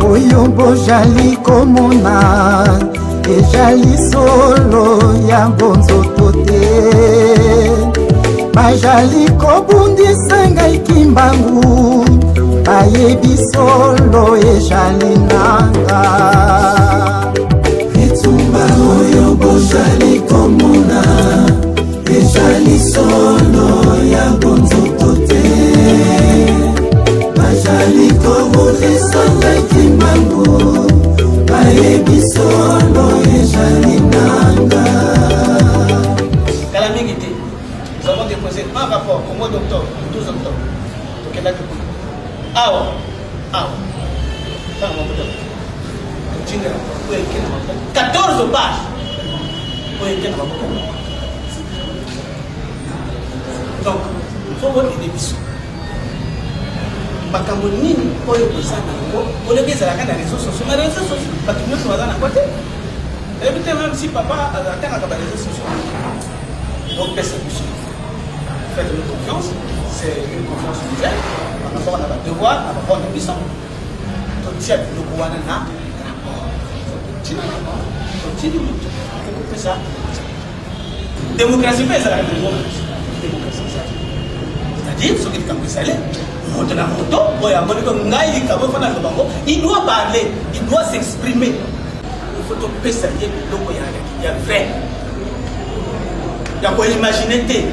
oyo bozali komona ezali solo ya bonzoto te bazali kobundisa ngai kimbangu bayebi solo ezali nanga etumba oyo bozali komona ezali solo ya bonzoto te bazali kobundisa ngai kimbangu bayebi solo ezali nanga. Calamité, nous avons déposé un rapport au mois d'octobre, le 12 octobre. Donc elle a tout. Ah, 14 pages. Donc, il faut voir les émissions. Makambo nini oyo kozana ngo oleki ezalaka na réseaux sociaux na réseaux sociaux bato nyonso baza na kote eyebi te même si papa atangaka ba réseaux sociaux opesa biso faites-nous confiance, c'est une confiance mutuelle par rapport à la devoir à rapport à biso totia biloko wana na rapport totili moto akokopesa démocratie mpe ezalaka na démocratie c'est-à-dire soki likambo esale moto na moto oyo amoniko ngai likambo fana na bango il doit parler, il doit s'exprimer. Il faut topesa ye biloko ya vrai ya koimagine te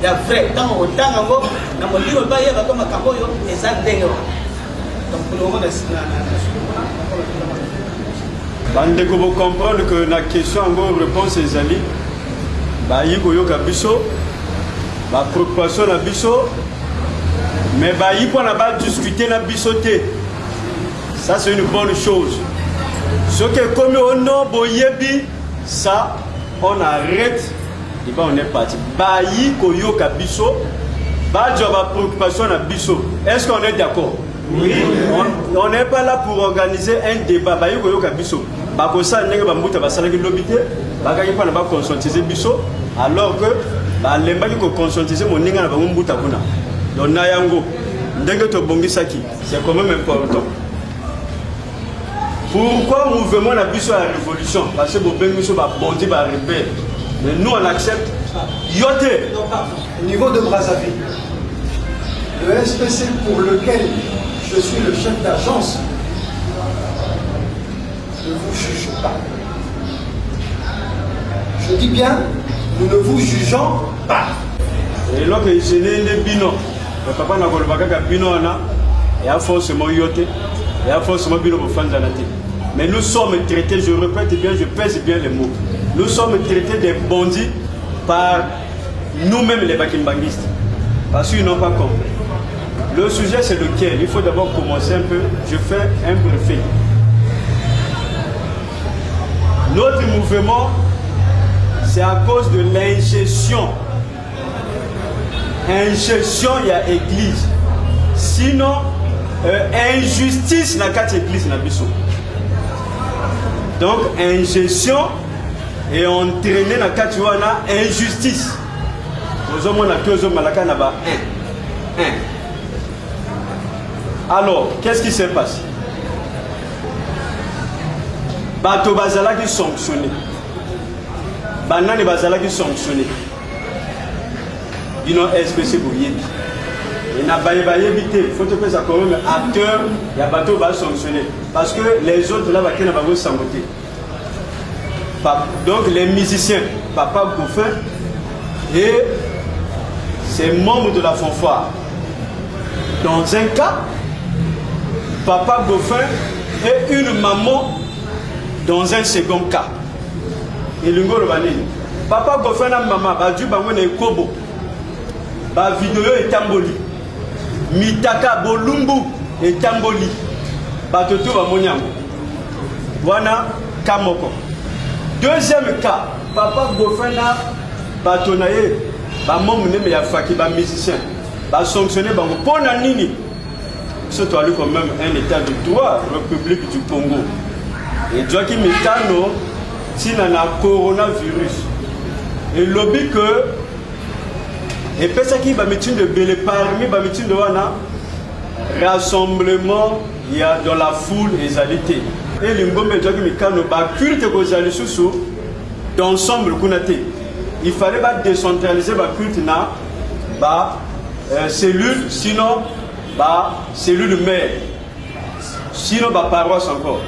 ya vrai ntango otanga ngo na molimo bayeba ko makambo oyo eza ndenge wana donc pour le bandeko bo comprendre que na question ngo réponse ezali bayi koyoka biso ba préoccupation na biso mais bayi pour na ba discuter na biso te. Ça c'est une bonne chose. Ce que comme on no boyebi ça on arrête et ben on est parti. Bayi koyoka biso ba joba préoccupation na biso. Est-ce qu'on est d'accord? Oui. On n'est pas là pour organiser un débat. Bayi koyoka biso. Ba ko sa ndenge ba mbuta ba sala ki lobité. Ba ka yipa na ba conscientiser biso alors que ba lemba ki ko conscientiser mo ninga na ba mbuta kuna. Donc na yango ndenge to bongisaki c'est quand même important. Pourquoi mouvement la biso à la révolution? Parce que Bobeng biso ba bondi ba rebelle. Mais nous on accepte yoté. Au niveau de Brazzaville, le SPC pour lequel je suis le chef d'agence ne vous juge pas. Je dis bien, nous ne vous jugeons pas. Et là que je n'ai pas bino, le papa n'a pas bino ana, et a forcément yoté, et a forcément bino pour faire zanati. Mais nous sommes traités, je répète bien, je pèse bien les mots. Nous sommes traités des bandits par nous-mêmes les bakimbangistes. Parce qu'ils n'ont pas compris. Le sujet c'est lequel? Il faut d'abord commencer un peu. Je fais un briefing. Notre mouvement, c'est à cause de l'ingestion. Ingestion, il y a église. Sinon, injustice n'a qu'à église n'a biso. Donc, ingestion et entraîner na katiwana injustice. Nous avons la chose malaka na ba Alors, qu'est-ce qui s'est passé? Bato bazala qui sanctionné. Banane bazala qui sanctionné. Ils n'ont SPC pour y être. Il n'a pas évité. Il faut que ça quand même acteur, il y a bateau va sanctionner. Parce que les autres là, ils vont s'embêter. Donc les musiciens, Papa Goffin et ses membres de la fanfare. Dans un cas, Papa Goffin et une maman dans un second cas. Et le gars Papa Goffin et maman, Badu Bangwen et Kobo. Ba vidéo et Tamboli. Mitaka Bolumbu et Tamboli. Batoto Bamonyam. Wana Kamoko. Deuxième cas, Papa Gofena Batonaye, Bamon mais ya Faki, ba musicien, ba sanctionné Bango. Pour Nini, c'est quand même un état de droit, République du Congo. Et Joaquim Mitano, s'il y a un coronavirus, et lobby que, et puis ça qui va mettre de belle parmi, va mettre de wana, rassemblement, il y a dans la foule égalité. Et les Ngombe Djaki Mikano, culte kozali susu, d'ensemble kunate. Il fallait décentraliser le culte na cellule, sinon cellule mère, sinon paroisse encore.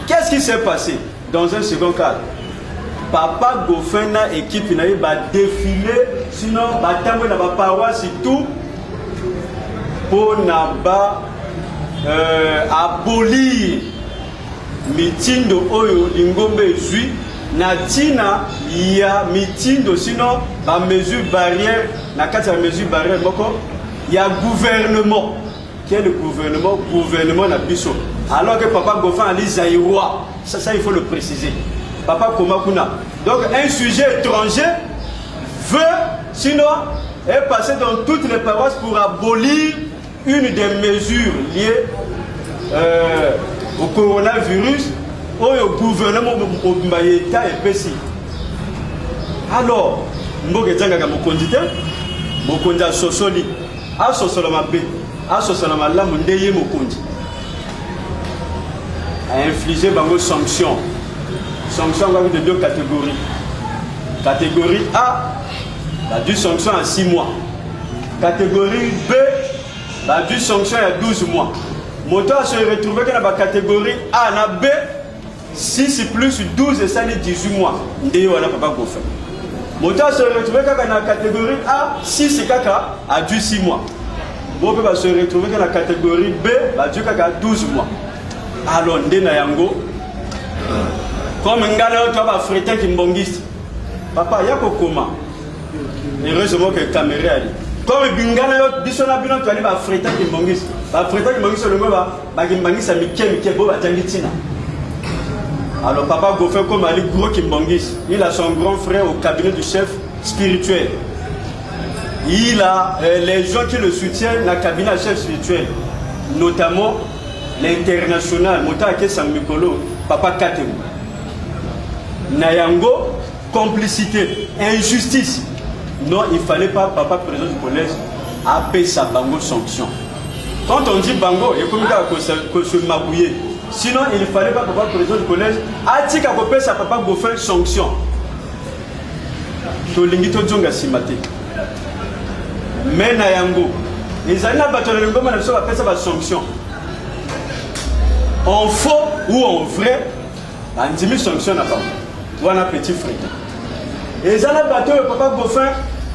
Qu'est-ce qui s'est passé dans un second cas? Papa Goffin na équipe na défilé, sinon tambo na paroisse et tout pour abolir mitindo oyo lingombe zui na tina ya mitindo sinon ba mesure barrière na kati ya mesure barrière moko ya gouvernement. Quel est le gouvernement na biso, alors que Papa Goffin ali zaïrois, ça il faut le préciser. Papa Komakuna. Donc un sujet étranger veut sinon est passé dans toutes les paroisses pour abolir une des mesures liées au coronavirus au gouvernement Mbayeta et Pessi. Alors, Mboge Djanga Mokondite, Mokonda Sosoli, a Sosolama B, a Sosolama Lamundeye Mokondi, a infligé bango sanction. Sanction de deux catégories. Catégorie A, la due sanction à 6 mois. Catégorie B, la due sanction à 12 mois. Moto se retrouvé dans la catégorie A, na B, 6 plus 12 et ça les 18 mois. Ndeye wana Papa Goffin. Moto se retrouvé dans la catégorie A, 6 et kaka à 6 mois. Moto va se retrouver dans la catégorie B, la due kaka 12 mois. Alors ndena yango comme ngalo to ba fretin qui mbongisi. Papa yako koma. Heureusement que caméra ali. Comme bingana yo bisona bino to ali ba fretin qui mbongisi. Ba fretin qui mbongisi le ba kimbangisa mike bo ba tangitina. Alors Papa Goffin comme ali gros qui mbongisi. Il a son grand frère au cabinet du chef spirituel. Il a les gens qui le soutiennent dans le cabinet du chef spirituel, notamment l'international Motake Samikolo, Papa Katemu. Nayango, complicité, injustice. Non, il ne fallait pas, Papa président du collège, appeler sa bango sanction. Quand on dit bango, il y a comme ça que se mabouiller. Sinon, il ne fallait pas, Papa président du collège, appeler sa Papa Goffin sanction. Tolingito Djonga Simate. Mais Nayango, les années à battre le gouvernement, ils appellent ça sanction. En faux ou en vrai, on dit sanction n'a pas. Ou un petit frère. Et ça n'a pas le Papa Goffin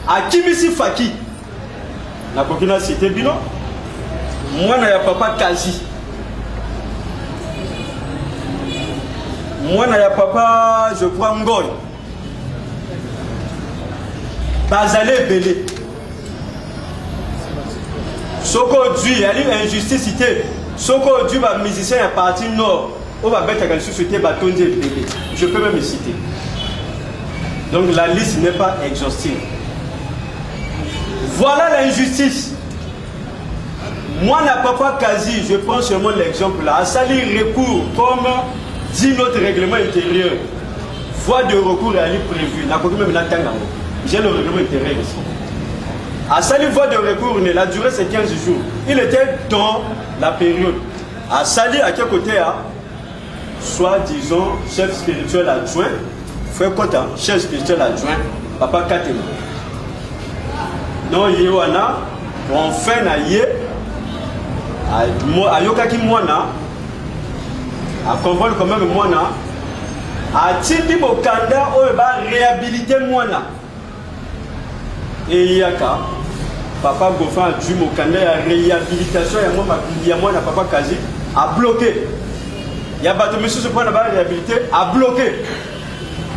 à Kimisi Faki. La coquina cité Bino. Moi, il y a Papa Kazi. Moi, il y a Papa, je crois, Ngoy. Bazalé Belé. Soko Dui, il y a une injustice. Soko Dui, un musicien à partir nord. On va mettre la société Batonde Belé. Je peux même citer. Donc la liste n'est pas exhaustive. Voilà l'injustice. Moi, n'a pas quasi, je prends seulement l'exemple là. À salir recours comme dit notre règlement intérieur. Voie de recours est prévue. J'ai le règlement intérieur ici. À salir voie de recours, la durée c'est 15 jours. Il était dans la période. À salir à quel côté soit disons chef spirituel adjoint, frère Kota, chef spirituel adjoint, Papa Katema. Non, Yewana, on fait na ye, a yokaki mwana, a convole quand même mwana, a tindi bokanda o ba réhabiliter mwana. Et yaka, Papa Goffin a dû mokanda ya réhabilitation ya mwana Papa Kazi a bloqué. Il y a des gens qui ont réhabilité, à bloquer.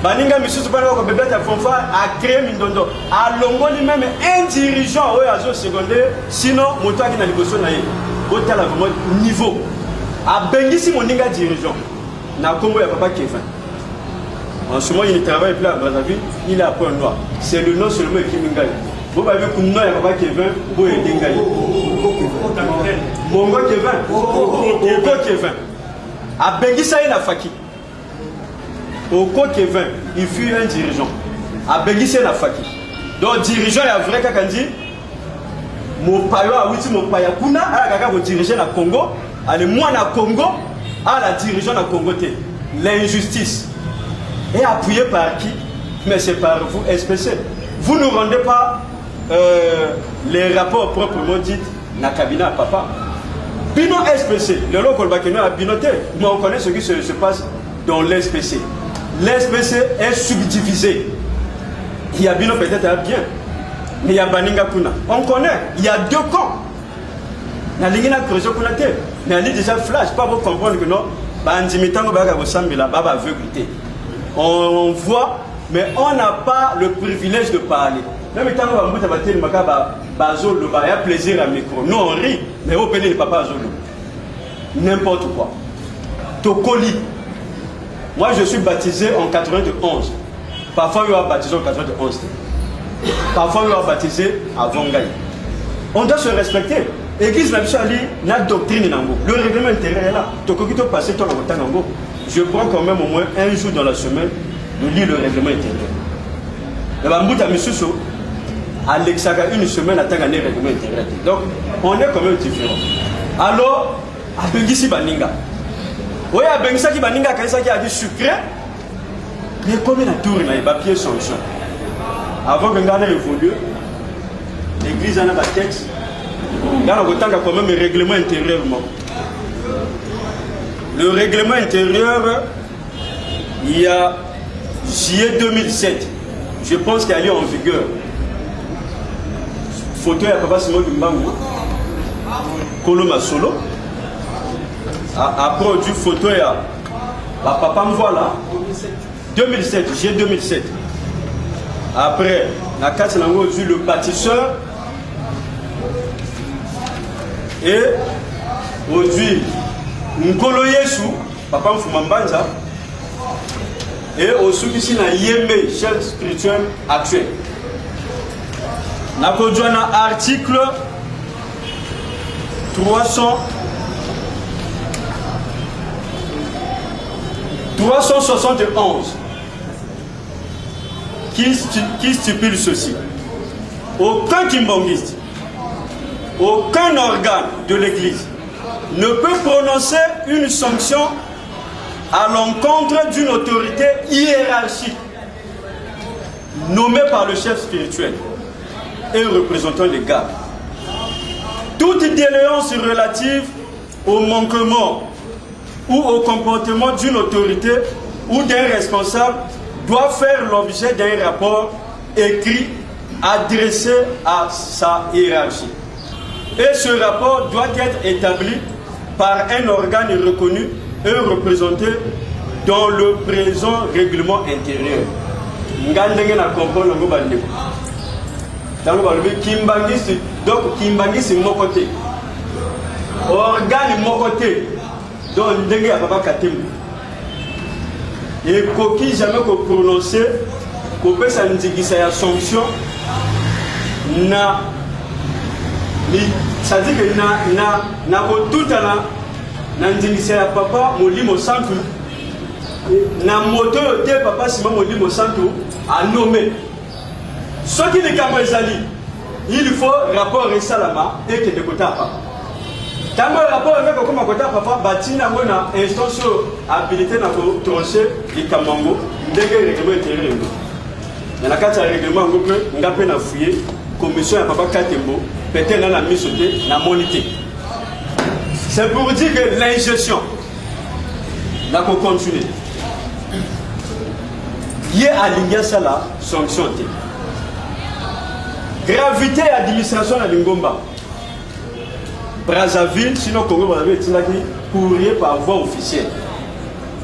Baninga Missus Panako Bébé Fonfa a créé Mindondo. À Longo lui-même un dirigeant au réseau secondaire, sinon, mon temps qui n'a négocié naïe. Au tel niveau. À Bengisi Moninga dirigeant. N'a combo ya Papa Kevin. En ce moment, il travaille plus à Brazzaville, il a point noir. C'est le nom seulement qui m'engagne. Vous avez vu que nom ya Papa Kevin, vous êtes engagé. Mongo Kevin. Oko Kevin. À Bengisa il a faki. Oko Kevin, il fut un dirigeant. À Bengisa il a faki. Donc dirigeant il a vrai quand dit mon payo a outi mon paya kuna ala kaka ko diriger na Congo, ale moi na Congo, ala dirigeant na Congo té. L'injustice est appuyée par qui? Mais c'est par vous, SPC. Vous ne rendez pas les rapports proprement dits na cabinet à papa. Bino SPC, le local bakeno a binoté. Mais on connaît ce qui se passe dans l'SPC. L'SPC est subdivisé. Il y a bino peut-être bien. Mais il y a Baninga Kuna. On connaît, il y a deux camps. Na lingina creusé kuna té. Mais elle est déjà flash, pas pour comprendre que non, bandimitango baka bosambela baba aveuglité. On voit, mais on n'a pas le privilège de parler. Même tant qu'on va battre le macabre, bazolo, il y a plaisir à micro. Nous on rit, mais au pédé n'est pas bazolo. N'importe quoi. Tokoli. Moi je suis baptisé en 91. Parfois il y a baptisé en 91. Parfois il y a baptisé avant Gaï. On doit se respecter. L'église n'a pas la doctrine nango. Le règlement intérieur est là. Tokokito passé ton nango. Je prends quand même au moins un jour dans la semaine de lire le règlement intérieur. Le bambouta misuso Alexaga une semaine attend un règlement intérieur. Donc on est quand même différent. Alors à Bengisi Baninga. Oui, à Bengisi Baninga qui a dit sucré. Mais comme il a tourné dans les papiers sanction. Avant que Ngana évolue, l'église a un texte. Là, on a quand même un règlement intérieur. Le règlement intérieur, il y a juillet 2007. Je pense qu'elle est en vigueur. Photo à Papa Simon Dumbango, Koloma Solo. Après, du photo à Papa Mvola, 2007, juillet 2007. Après, la carte n'a vu le bâtisseur. Et aujourd'hui, Nkolo Yesu, Papa Mfumambanza, et au ici na Yembe, chef spirituel actuel. N'a pas article 371 qui stipule ceci. Aucun kimbangiste, aucun organe de l'Église ne peut prononcer une sanction à l'encontre d'une autorité hiérarchique nommée par le chef spirituel et représentant les gardes. Toute déléance relative au manquement ou au comportement d'une autorité ou d'un responsable doit faire l'objet d'un rapport écrit adressé à sa hiérarchie. Et ce rapport doit être établi par un organe reconnu et représenté dans le présent règlement intérieur. Donc, Kimbangis est mon côté. Organe mon côté. Donc, il y a pas de et coquille jamais qu'on prononce, qu'on peut s'indiquer sa sanction. Ça dit que na tout à la n'indiquer papa molimo santu na moto de papa Simon molimo santu a nommé. Ce qui n'est qu'à il faut rapport et salama et que de côté papa. Tant que rapport avec comme côté papa batina mona instance habilité na ko trancher les kamango ndenge règlement intérieur. Dans la carte règlement ngopé ngapé na fouiller commission ya papa Katembo peut-être dans la mise au thé na monité. C'est pour dire que l'ingestion n'a qu'à continuer. Il y a aligné ça là sanction. Gravité administration à Lingomba. Brazzaville, sinon Congo Brazzaville, courrier par voie officielle.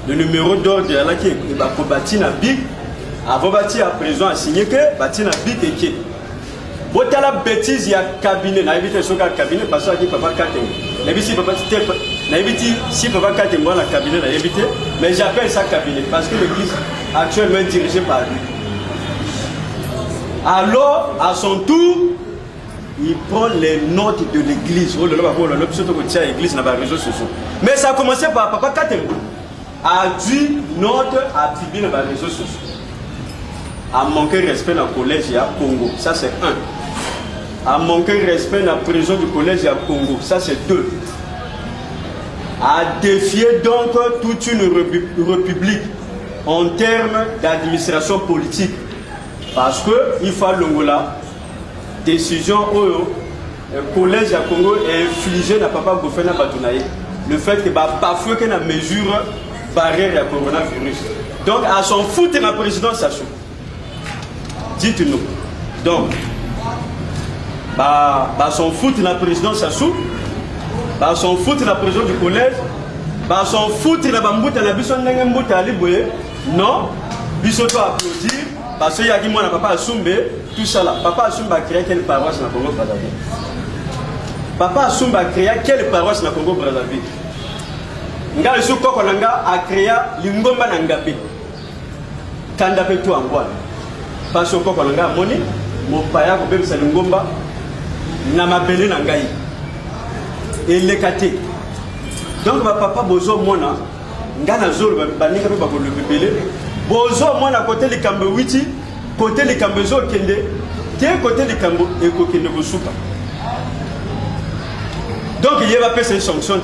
Le numéro d'ordre est là qui est bâti na BIC. Avant bâti à prison a signé que bâti na BIC et qui. Bon, tu as la bêtise, il y a cabinet. Na évité ce cabinet parce que papa Katembo. Na évité si papa Katembo la cabinet, na évité. Mais j'appelle ça cabinet parce que l'église actuellement est dirigée par lui. Alors, à son tour, il prend les notes de l'église. Mais ça a commencé par papa Katembo. A dit note à publier dans les réseaux sociaux. A manqué respect dans le collège et à Congo. Ça, c'est un. a manqué respect dans la prison du collège à Congo. Ça, c'est 2. A défier donc toute une république en termes d'administration politique. Parce que il faut l'Angola, décision au collège à Congo est infligée na Papa Goffin na Batunaye. Le fait que parfois qu'il y a une mesure barrière à coronavirus. Donc à son foutre la présidence Sassou. Dites-nous. Donc son foutre la présidence Sassou. Son foutre la présidence du collège. Son foutre la bambouta na bison n'engembuta aliboye. Non. Bison doit applaudir. Parce qu'il y a qui moi Papa Assumbe. Tout ça là. Papa Assumbe a créé quelle paroisse dans le Congo Brazzaville? Papa Assumbe a créé quelle paroisse dans le Congo Brazzaville? Nga isu koko nanga a créé l'ingomba nangabe. Kanda pe tout angwa. Parce que koko nanga moni mo paya ko bebisa l'ingomba na mabele nangai. Et le kate. Donc papa bozo mona nga na zolo baninga pe bako le bebele. Bozo mona côté les kambe witi, côté les kambe zo kende, té côté les kambo et ko kende bosuka. Donc il y a pas ces sanctions.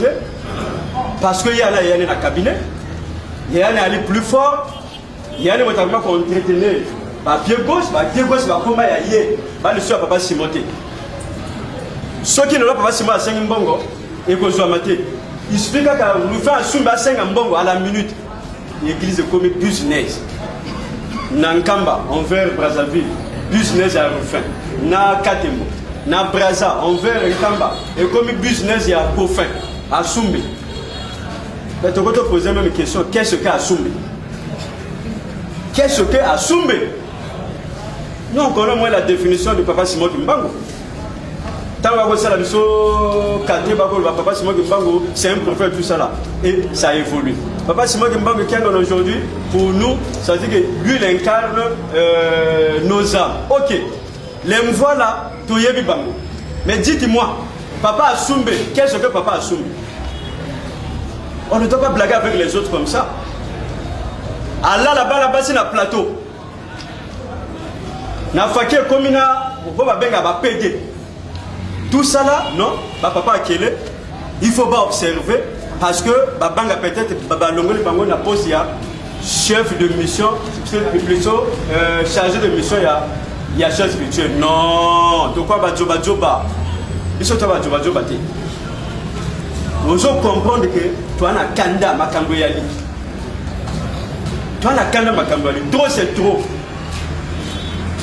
Parce qu'il y a là, il y a un cabinet, il y a un plus fort, il y a un notamment qu'on entretenait par pied gauche, va comment il y a le soir Papa Simoté. Ceux qui n'ont pas Simon à 5 mbongo et qu'on soit maté, il suffit qu'on nous fait un soumba 5 mbongo à la minute. L'église est comme business. Nankamba, envers Brazzaville, business à refin. Na Katemo, na Brazza, envers Nkamba, et comme business à Kofin, à Soumbe. Mais tu peux te poser même une question, qu'est-ce qu'est Assumbe? Qu'est-ce qu'est Assumbe? Nous on connaît moins la définition de Papa Simon Kimbango. Tant que ça, Papa Simon Kimbango, c'est un prophète, tout ça là. Et ça évolue. Papa Simon Kimbango qui est aujourd'hui, pour nous, ça veut dire que lui il incarne nos âmes. Ok, les voilà, tout y est Bango. Mais dites-moi, Papa Assumbe, qu'est-ce que Papa Assumbe? On ne doit pas blaguer avec les autres comme ça. Allah là-bas, c'est un plateau. Na fakir comme on va benga ba PD. Tout ça là, non, papa Akele, il faut pas observer parce que banga peut-être longoli bango na poste ya chef de mission, plutôt chargé de mission il y a chef spirituel. Non, de quoi ba joba. Il faut pas joba té. Vous comprendre que tu as un kanda makambo yali. Tu as un kanda makambo yali. Trop c'est trop.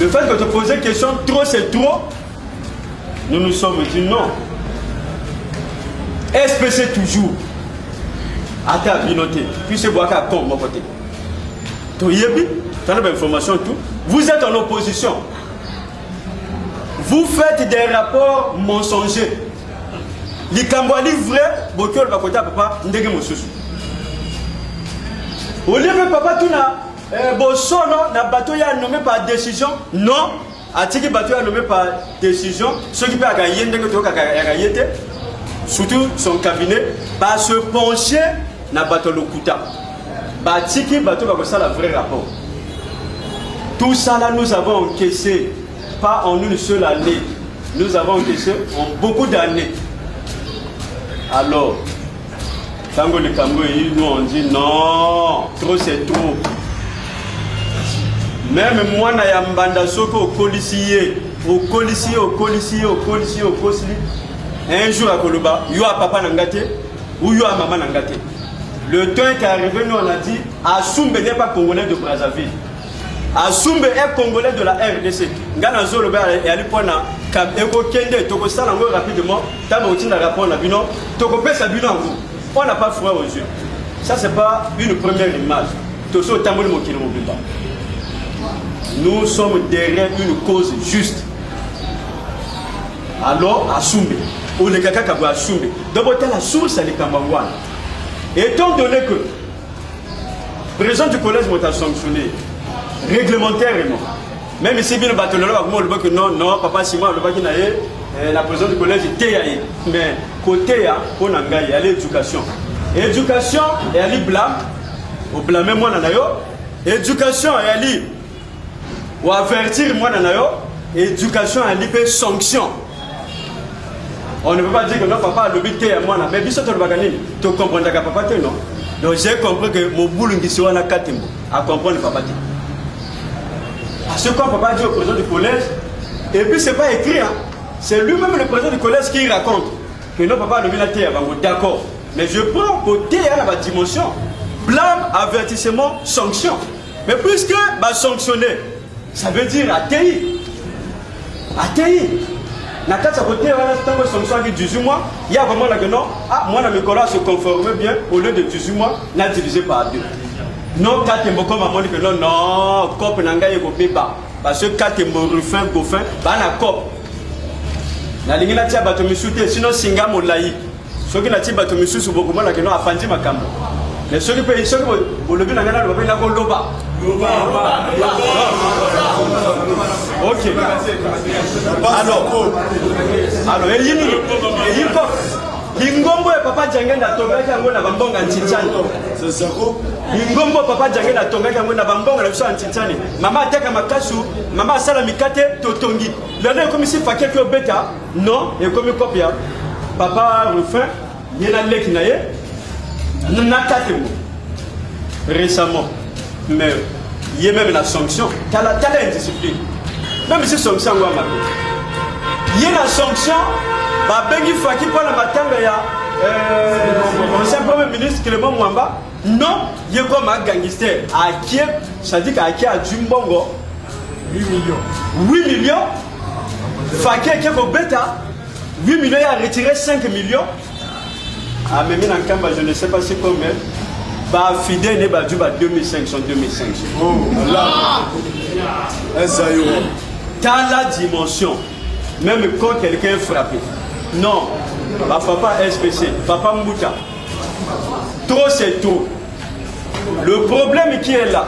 Le fait que tu poses une question, trop c'est trop, nous nous sommes dit non. SPC toujours. À ta communauté. Puis c'est boire qu'à con mon côté. Tu as l'information tout. Vous êtes en opposition. Vous faites des rapports mensongers. Les Cambouali vrai, beaucoup de papa, ndege mosusu. Au lieu de papa tout na, bosono na bateau ya nommé par décision, non. Atiki bateau ya nommé par décision, ceux qui peuvent gagner ndege to gagner, surtout son cabinet, va se pencher na bateau lokuta. Batiki bateau va ça la vrai rapport. Tout ça là nous avons encaissé, pas en une seule année, nous avons encaissé en beaucoup d'années. Alors, Tango le Cambo, nous on dit non, trop c'est trop. Même moi, na yambanda soko au policier, un jour à Koloba, yo a papa nangate ou yo a maman nangate. Le temps est arrivé, nous on a dit, Assumbe n'est pas congolais de Brazzaville. Assumbe est congolais de la RDC. Ngana Zolo et Alipona, Eko Kende, Toko Salango rapidement, Tamotin a rapport à Bino, Toko Pesa Bino, on n'a pas froid aux yeux. Ça, c'est pas une première image. Toso Tamol Mokino Mobimba. Nous sommes derrière une cause juste. Alors, Assumbe, ou les Kaka Kabo Assumbe, d'abord, la source, elle est Kambangwana. Étant donné que le président du collège m'a sanctionné, réglementairement. Même si bien le bâton là, que non, papa Simon, le bâton la présidente du collège était ailleurs. Mais côté on a gagné l'éducation. Éducation, elle est blâme. Au blâmer moi nanayo. Éducation, elle est ou avertir moi nanayo. Éducation, elle est sanction. On ne peut pas dire que non, papa a l'obité à moi, mais biso to bagani, tu comprends que papa te non. Donc j'ai compris que mon boulot qui soit na katembo, à comprendre papa te. Parce que quand papa dit au président du collège, et puis c'est pas écrit, hein, c'est lui-même le président du collège qui raconte que non, papa a l'obité à moi, d'accord. Mais je prends côté à la dimension, blâme, avertissement, sanction. Mais puisque sanctionner, ça veut dire ATI. ATI. Na kata côté voilà tant sanction qui 18 mois, il y a vraiment là que non, ah moi na mes collègues se conformer bien au lieu de 18 mois, n'a divisé par 2. Non katembo comme maman dit que non, cop nanga yeko beba parce que katembo refin gofin ba na cop. Na lingi na tia bato misute sinon singa molai. Soki na tia bato misusu beaucoup moi là que non afandi makambo. Mais ceux qui payent, ceux qui vont le bien dans la loba, loba. Ok. Alors, Lingombo et papa Djangen a tombé à Ngona Bambonga Tchitchani. C'est ça. Lingombo papa Djangen a tombé à Ngona Bambonga Tchitchani. Maman Teka Makasu, maman Salamikate Totongi. L'année comme ici, pas quelques bêta. Non, et comme copia. Papa Rufin, il y a lek naye. Nakatemo. Récemment, mais il y a même la sanction. Tu as la discipline. Même si sanction, il y a la sanction. Bengi Faki pour la matanga ya l'ancien premier ministre Clément Mwamba. Non, il y a comme un gangster. À qui, ça dit qu'à qui a Djumbongo 8 millions. 8 millions. Faki qui est au bêta. 8 millions, il a retiré 5 millions. Ah, mais je ne sais pas si combien. Bah, fidèle n'est pas du 2500, 2500. Oh là! T'as la dimension. Même quand quelqu'un est frappé. Non. Bah, papa SPC, papa Mbouta. Trop, c'est trop. Le problème qui est là,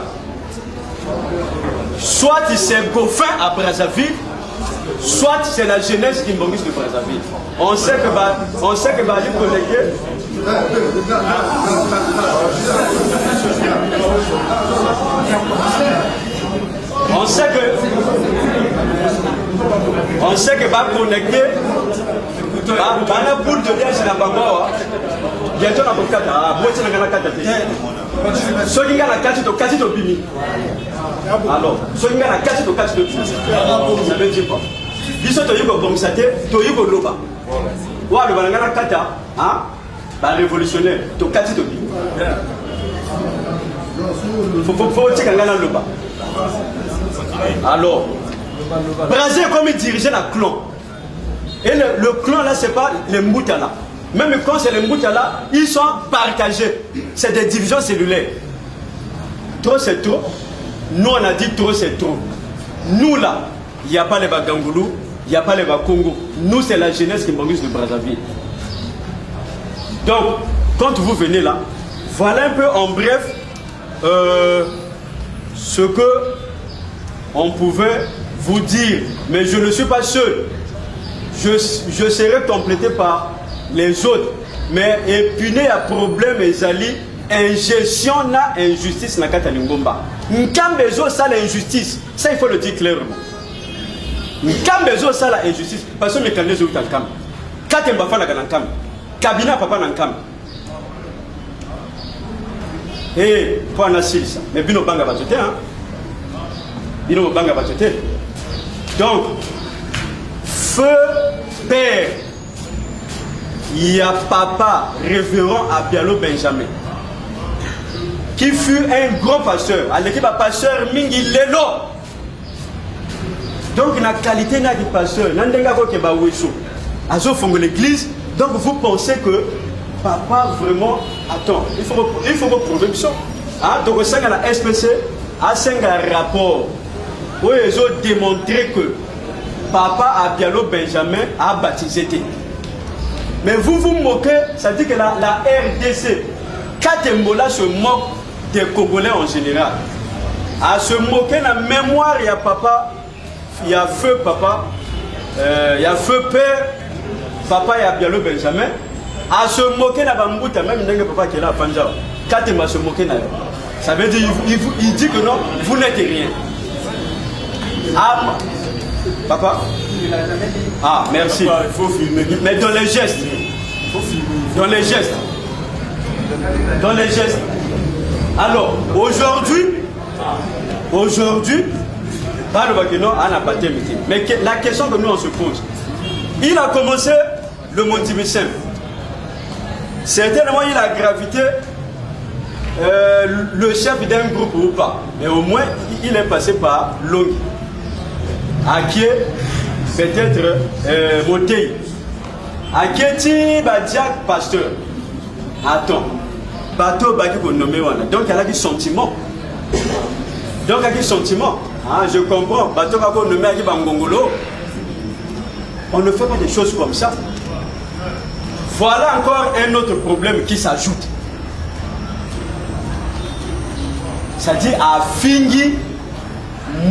soit c'est Goffin à Brazzaville, soit c'est la jeunesse qui m'oblige de Brazzaville. On sait que va aller connecter. On sait que va connecter. Bana boule de liège na bango. Bientôt na bokata. Ah, moi c'est na kata te. Sokinga na kati to bimi. Alors, sokinga na kati to bimi. Ça veut dire quoi? Biso to yuko bongsate, to yuko loba. Wa le balanga na kata, hein? Ba révolutionnaire, to kati to bimi. Faut tika ngana loba. Alors, Brazil comme il dirigeait la clan. Et le clan là, c'est pas les Mboutala. Même quand c'est les Mboutala, ils sont partagés. C'est des divisions cellulaires. Trop c'est trop. Nous on a dit trop c'est trop. Nous là, il n'y a pas les Bagangoulou, il n'y a pas les Bakongo. Nous c'est la jeunesse qui m'oblige de Brazzaville. Donc, quand vous venez là, voilà un peu en bref ce que on pouvait vous dire. Mais je ne suis pas seul. Je serai complété par les autres. Mais épuné à problème et zali, ingestion na injustice na kata lingomba. Nkambezo ça l'injustice. Ça il faut le dire clairement. Nkambezo ça la injustice. Parce que mes candidats sont en cam. Katemba fa na kankam. Kabina papa na cam. Eh, pour un asile ça. Mais bino banga bazote hein. Bino banga bazote. Donc feu père, il y a papa révérend Abialo Benjamin qui fut un grand pasteur. À l'équipe à pasteur Mingi Lelo. Donc la qualité n'a du pasteur. Nandenga ko ke ba weso. Azo fongo l'église. Donc vous pensez que papa vraiment attends, il faut prouver ça. Ah donc ça la SPC a un rapport où ils ont démontré que papa Abialo Benjamin a baptisé. Mais vous vous moquez, ça dit que la RDC, Katembola se moque des Congolais en général. À se moquer la mémoire, il y a papa, il y a feu papa, il y a feu père, papa et Abialo Benjamin. À se moquer la Bambouta, même n'est papa qui est là à Panjao. Katemba se moquer là. Ça veut dire il dit que non, vous n'êtes rien. Ah, papa, Ah, merci. Il faut filmer. Mais dans les gestes. Il faut filmer. Dans les gestes. Dans les gestes. Alors, aujourd'hui, mais la question que nous on se pose, il a commencé le motif simple. Certainement, il a gravité le chef d'un groupe ou pas. Mais au moins, il est passé par Longi. Aké, peut-être Motei. Aké, Badiak, pasteur. Attends. Bateau, Baki, qu'on nomme. Donc, il y a des sentiments. Donc, il y a des sentiments. Ah, je comprends. Bateau, qu'on nomme Aki Bangongolo. On ne fait pas des choses comme ça. Voilà encore un autre problème qui s'ajoute. C'est-à-dire à Fingi,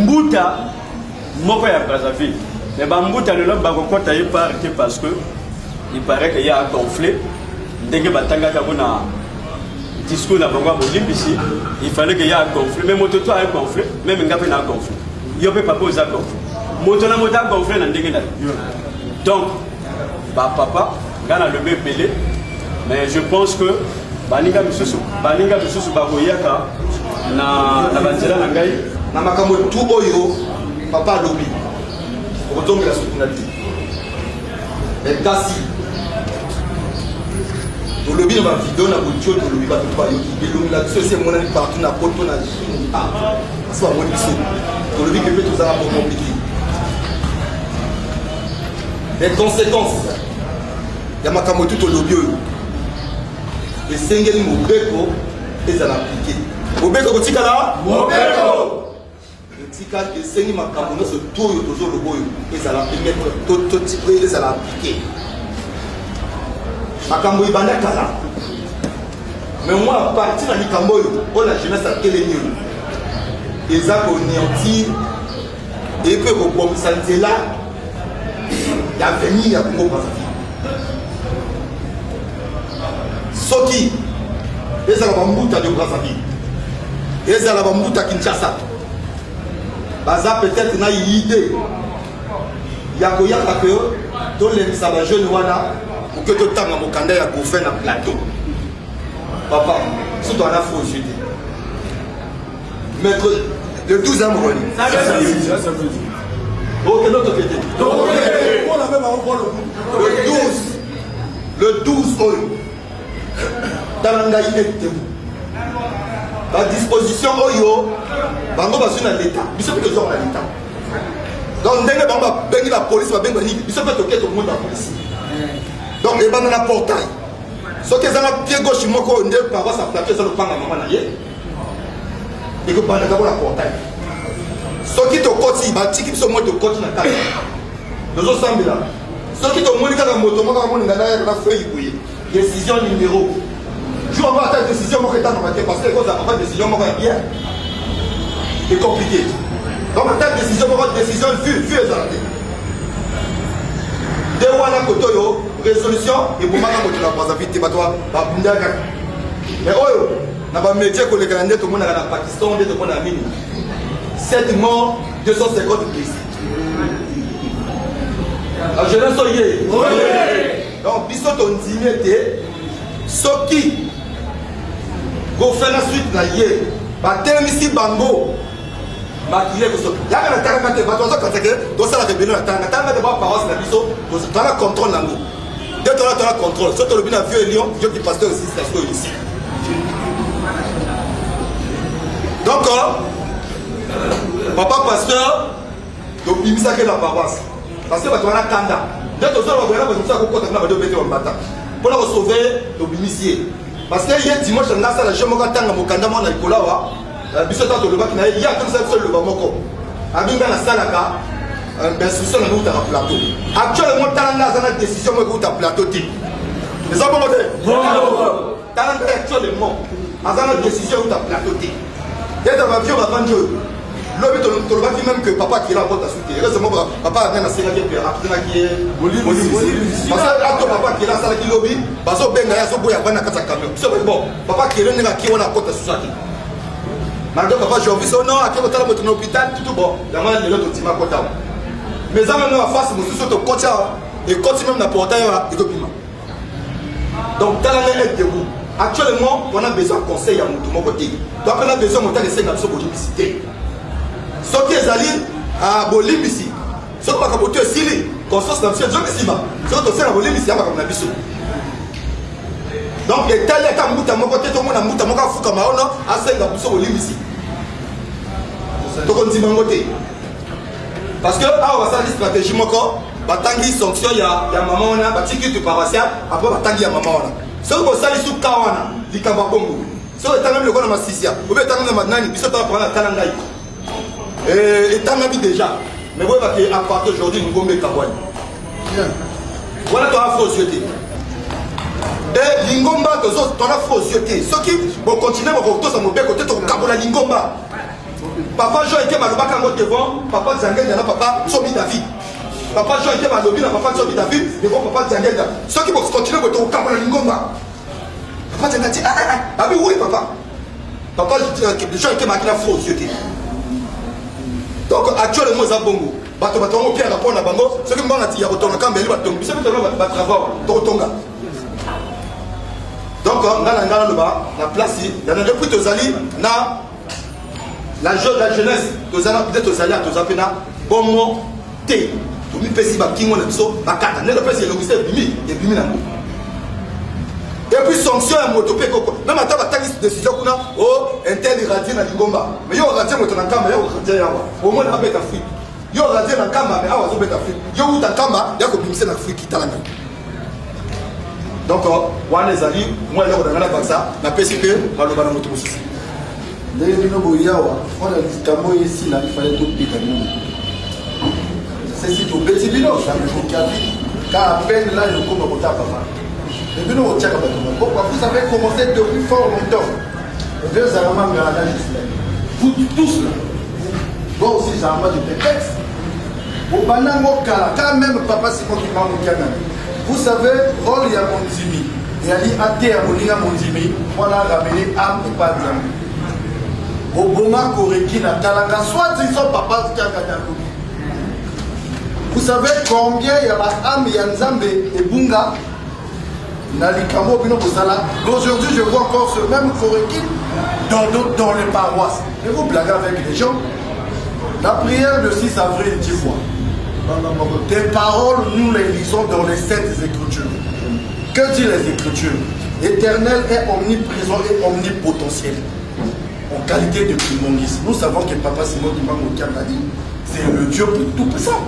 Mbuta, Moko ya Brazzaville. Mais Mbuta ne l'a pas arrêté parce que il paraît qu'il y a un conflit. Dès que Batanga a discours à Bango ici, il fallait qu'il y ait un conflit. Mais Mototo a un conflit, même Ngapé a un conflit. Il ne peut pas poser un conflit. Moto n'a pas un conflit dans le donc, papa, Gana le même belé, mais je pense que Baninga Misusu Bagoyaka na Banzela Nangai. Na makambo tout oyo, papa lobi. Otombe la soutenabilité. Mais kasi, to lobi na vidéo na audio to lobi ba to pa yo. Belongi la société monani partout na poto na Chine. Ah, c'est pas moi biso. To lobi que tout ça pour compliqué. Les conséquences, il y a makambo tout au lobby. Les singles Mobeko, ils ont appliqué. Mobeko, tu es là? Mobeko! Les singles makambo, ce tour de Zoloboy, ils ont appliqué. Ils ont appliqué. Makambo, ils ont appliqué. Mais moi, à partir de Nikambo, la jeunesse a quel est mieux? Ils ont anéanti et que vous pouvez sentir là. Il y a venu à Congo Brazzaville. Soki, ils ont la Bambouta de Brazzaville. Ils ont la Bambouta Kinshasa. Baza peut-être n'a une idée. Il y a Goya que dans les jeunes Wana, pour que tout le temps mon candidat a fait un plateau. Papa, surtout en Afro jeudi. Mais le 12 ans, ça veut dire. Ok, notre côté. Le 12 oyo. Talanga il la disposition oyo. Bango basu na l'état. Biso pe tozo na l'état. Donc ndenge bamba bengi la police ba bengi ni biso pe toke to monde la police. Donc e bana na portail. So que ça na pied gauche moko nde pa ba sa plateau ça le panga maman na ye. Et que bana ka la portail. Ceux qui te cotisent, ils qui sont moins de cotisent dans la carte. Nous sommes là. Ceux qui te montrent dans la moto, décision numéro. Je vais avoir ta décision parce que la décision est bien. C'est compliqué. Donc ta décision vue de wana kotoyo résolution et pour ma moto la Brazzaville te batwa ba bundaka. Mais oyo na ba métier ko le Canada to mona na Pakistan de to mona mini. 7 morts, 250 blessés. La jeunesse est donc, bisous ton dignité, ce qui go faire la suite là hier, bah ici bango, bah qui est que ça. Y'a qu'à la terre quand bah toi ça quand tu dois ça la rébellion la terre de bah paroisse la bisous, tu as la contrôle là nous. Dès que tu as la contrôle, soit tu le bien à vieux Lyon, je dis pasteur aussi c'est ce ici. Donc papa pasteur, donc il m'isa que la paroisse. Parce que tu as la tanda. Dès que tu as la paroisse, tu as la pour la sauver, tu initié. Parce que hier dimanche, on a ça la jambe quand on a mokanda mon alcola wa. Biso tant le bac na il y a comme ça seul le bamoko. Abinga na salaka, ben sous ça nous ta plateau. Actuellement tanda ça na décision moi ta plateau type. Les hommes modèles. Tanda actuellement, azana décision ta plateau type. Dès que va vieux va vendre. L'homme te le dit même que papa qui est là pour t'assurer. Heureusement, papa a bien assuré qu'il y a un qui est parce que papa qui est là, ça qui lobby, parce que ben gaya so boya bana kata camion. C'est bon. Papa qui est là, qui on a porte sur ça. Malgré papa j'ai envie ça non, à quel hôpital, tout bon. La main de l'autre tima kota. Mais ça maintenant en face, nous sommes au côté et continue même dans le portail et tout. Donc, dans la est debout. Actuellement, on a besoin de conseils à mon côté. Donc, on a besoin de monter les 5 de publicité. Ce qui est allé à Bolim ici, ce qui est capoté aussi, conscience dans le ciel, je me suis dit, ce qui est à Bolim ici, il y a un abisso. Donc, les tailles à mon côté, tout le monde a mon fou comme à 5 de Bolim ici. Donc, on dit mon côté. Parce que, ah, on va faire une stratégie, batangi sanction ya maman on a batiki tu paroissial après batangi ya maman on a ce que ça les sous kawana likamba bongo ce que tanga le kona masisia ou bien tanga manani biso ta prendre tanga ngai et tanga bi déjà mais ouais parce que à partir d'aujourd'hui nous gombe kabwani voilà toi afro société et lingomba to zo ton afro société ce qui bon continuer bon to ça mo be côté to kabola lingomba papa Jean était malobaka ngo devant papa Zangel na papa Somi David. Papa Jean était malobé, papa Somi David, mais bon papa Zangel. Ceux qui vont continuer à faire un lingomba. Papa Zangel dit ah oui papa. Papa Jean était marqué la fausse société. Donc actuellement aux abongo, bato au pierre rapport na bango, ceux qui m'ont dit ya retourner quand beli bato, ceux qui va travailler, totonga. Donc on a le bas, la place, il y en a depuis tozali na la jeunesse, peut-être aux alliés, aux appels, bon mot, thé. Tout le monde qui est là, bakata. Ne le pas c'est le ministère bimi et bimi na mo. Et puis sanction à moto pe koko. Même ata bataki décision kuna oh intel iradier na lingomba. Mais yo radier moto na kamba yo radier yawa. Au moins na beta Afrique. Yo radier na kamba mais awa zo beta Afrique. Yo uta kamba ya ko bimisa na Afrique italanga. Donc wana ezali moi là on a ça na PCP maloba na moto mususu. Ndenge bino boyawa on a litamo ici là il fallait tout pétaler. C'est si tout petit bino ça me faut qu'à car à peine là je comme au tapa. Le bino au tchaka pourquoi vous avez commencé depuis fort longtemps. Et deux armes dans la juste là. Vous tous là. Bon aussi ça m'a du texte. Au banango kala quand même papa c'est moi qui m'a mon canal. Vous savez rôle ya monzimi. Et ali até à moninga monzimi, on a ramené âme et pas d'âme. Au Boma Koreki na Talanga, soit ils sont papa qui a gagné. Vous savez combien il y a Baham, Yanzambe et Bunga Nalikamo Bino Bosala. Aujourd'hui, je vois encore ce même Koreki dans les paroisses. Et vous blaguez avec les gens. La prière de 6 avril, 10 fois. Des paroles, nous les lisons dans les saintes écritures. Que dit les écritures? Éternel est omniprésent et omnipotentiel. En qualité de primongis. Nous savons que Papa Simon Dimangoukiam a dit, c'est le Dieu tout puissant.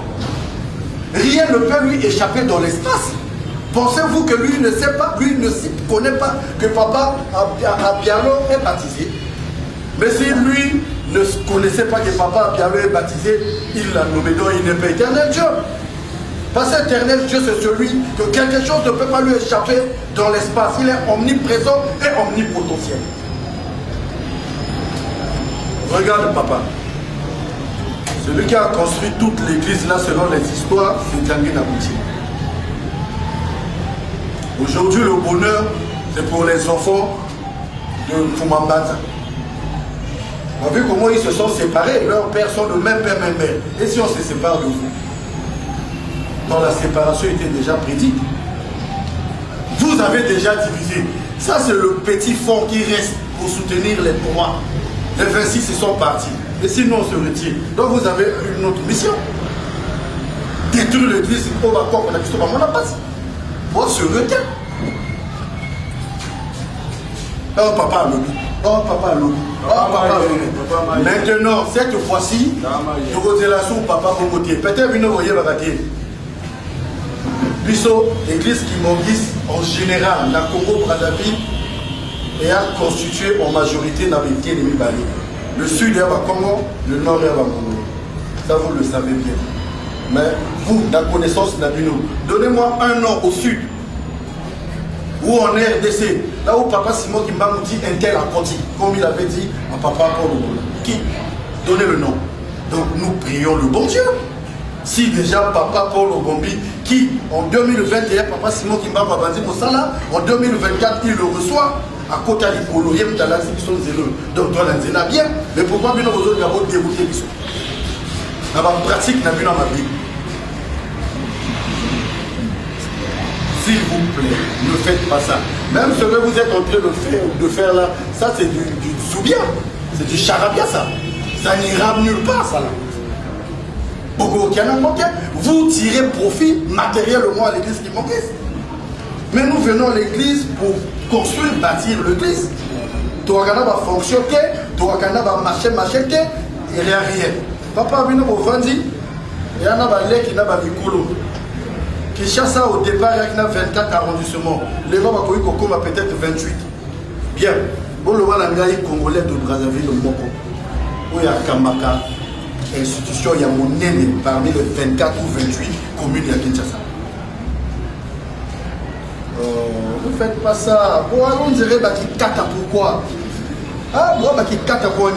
Rien ne peut lui échapper dans l'espace. Pensez-vous que lui ne sait pas, lui ne connaît pas que Papa Abialo est baptisé? Mais si lui ne connaissait pas que Papa Abialo est baptisé, il l'a nommé, donc il n'est pas éternel Dieu. Parce que éternel Dieu, c'est celui que quelque chose ne peut pas lui échapper dans l'espace. Il est omniprésent et omnipotentiel. Regarde papa. Celui qui a construit toute l'église là selon les histoires, c'est Djangé Nabouti. Aujourd'hui le bonheur, c'est pour les enfants de Fumambata. On a vu comment ils se sont séparés, leurs pères sont de même père, même mère. Et si on se sépare de vous? Dans la séparation était déjà prédite. Vous avez déjà divisé. Ça c'est le petit fond qui reste pour soutenir les droits. Les 26 ils sont partis. Et sinon on se retire. Donc vous avez une autre mission. Détruire l'église, on va quoi qu'on a dit sur la passe. On se retire. Oh papa a lobby. Oh papa a lobby. Oh papa a lobby. Maintenant, cette fois-ci, nous relation papa pour voter. Peut-être que vous voyez la bataille. Puisque l'église qui m'enguise en général, la Congo-Brazzaville, et a constitué en majorité dans les pieds de Mibali. Le sud est à Congo, le nord est à Congo. Ça vous le savez bien. Mais vous, la connaissance d'Abino, donnez-moi un nom au sud, où en RDC, là où Papa Simon Kimba nous dit un tel a conti, comme il avait dit à Papa Paul. Qui? Donnez le nom. Donc nous prions le bon Dieu. Si déjà Papa Paul Obombi, qui en 2021, Papa Simon Kimba Babandi Moussala, en 2024, il le reçoit. À côté de l'Ipolo, il y a des gens qui sont zéleux. Donc, toi, on a bien. Mais pourquoi nous avons dégoûté les gens? Dans la pratique, nous avons ma vie. S'il vous plaît, ne faites pas ça. Même ce que vous êtes en train de faire là, ça c'est du soubia. C'est du charabia ça. Ça n'ira nulle part ça là. Vous tirez profit matériellement à l'église qui manque. Mais nous venons à l'église pour construire, bâtir l'église. Tu vas fonctionner, tu vas marcher, il n'y a rien. Papa vient au Vandi, il y a un lait qui n'a pas Mikolo. Qui chasse au départ, il y a 24 arrondissements. Les gens vont peut-être 28. Bien. Bon, le Congolais de Brazzaville, le Moko. Où il y a Kamaka, institution, il y a mon aîné parmi les 24 ou 28 communes de Kinshasa. Ne faites pas ça. Bon, on dirait qu'il kata pourquoi. Ah, moi, qui kata pour